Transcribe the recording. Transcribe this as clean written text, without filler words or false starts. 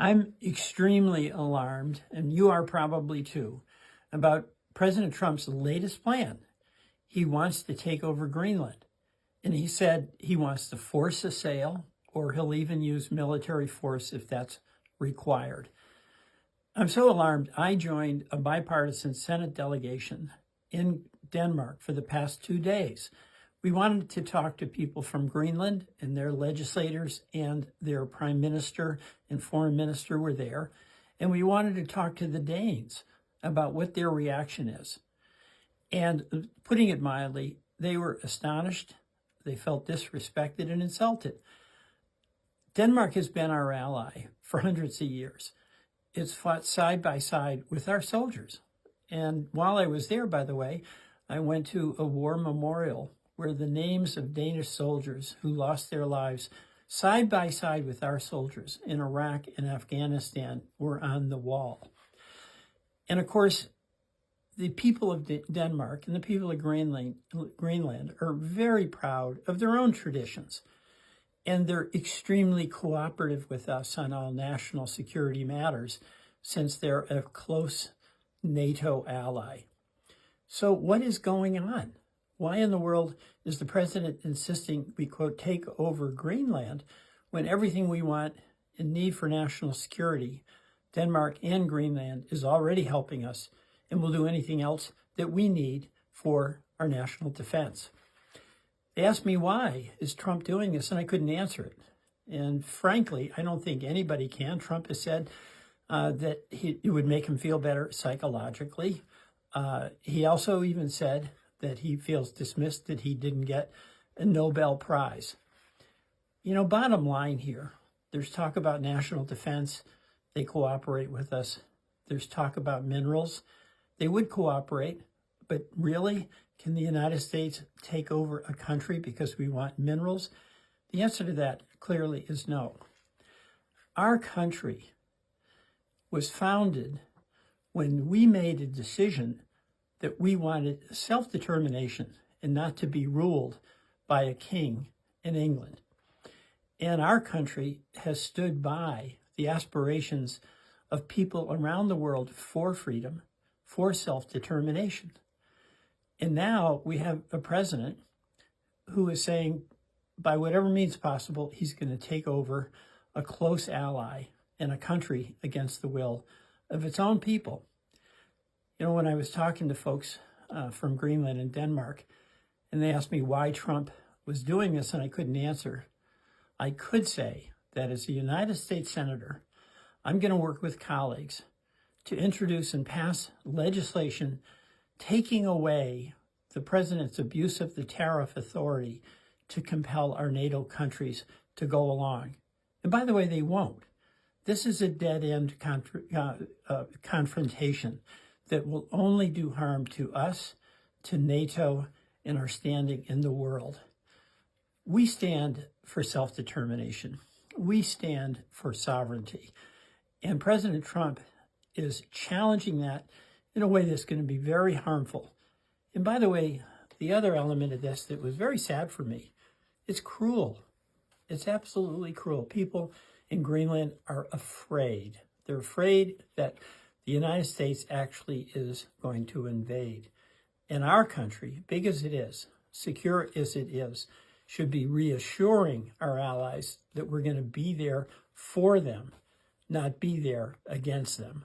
I'm extremely alarmed, and you are probably too, about President Trump's latest plan. He wants to take over Greenland. And he said he wants to force a sale, or he'll even use military force if that's required. I'm so alarmed, I joined a bipartisan Senate delegation in Denmark for the past 2 days. We wanted to talk to people from Greenland, and their legislators and their prime minister and foreign minister were there. And we wanted to talk to the Danes about what their reaction is. And putting it mildly, they were astonished. They felt disrespected and insulted. Denmark has been our ally for hundreds of years. It's fought side by side with our soldiers. And while I was there, by the way, I went to a war memorial where the names of Danish soldiers who lost their lives side by side with our soldiers in Iraq and Afghanistan were on the wall. And of course, the people of Denmark and the people of Greenland are very proud of their own traditions. And they're extremely cooperative with us on all national security matters since they're a close NATO ally. So what is going on? Why in the world is the president insisting we, quote, take over Greenland when everything we want and need for national security, Denmark and Greenland, is already helping us and will do anything else that we need for our national defense? They asked me, why is Trump doing this? And I couldn't answer it. And frankly, I don't think anybody can. Trump has said that it would make him feel better psychologically. He also even said that he feels dismissed that he didn't get a Nobel Prize. You know, bottom line here, there's talk about national defense. They cooperate with us. There's talk about minerals. They would cooperate, but really, can the United States take over a country because we want minerals? The answer to that clearly is no. Our country was founded when we made a decision that we wanted self-determination and not to be ruled by a king in England. And our country has stood by the aspirations of people around the world for freedom, for self-determination. And now we have a president who is saying, by whatever means possible, he's going to take over a close ally in a country against the will of its own people. You know, when I was talking to folks from Greenland and Denmark, and they asked me why Trump was doing this, and I couldn't answer, I could say that as a United States Senator, I'm going to work with colleagues to introduce and pass legislation taking away the president's abuse of the tariff authority to compel our NATO countries to go along. And by the way, they won't. This is a dead-end confrontation that will only do harm to us, to NATO, and our standing in the world. We stand for self-determination. We stand for sovereignty. And President Trump is challenging that in a way that's going to be very harmful. And by the way, the other element of this that was very sad for me, it's cruel. It's absolutely cruel. People in Greenland are afraid. They're afraid that the United States actually is going to invade. And our country, big as it is, secure as it is, should be reassuring our allies that we're going to be there for them, not be there against them.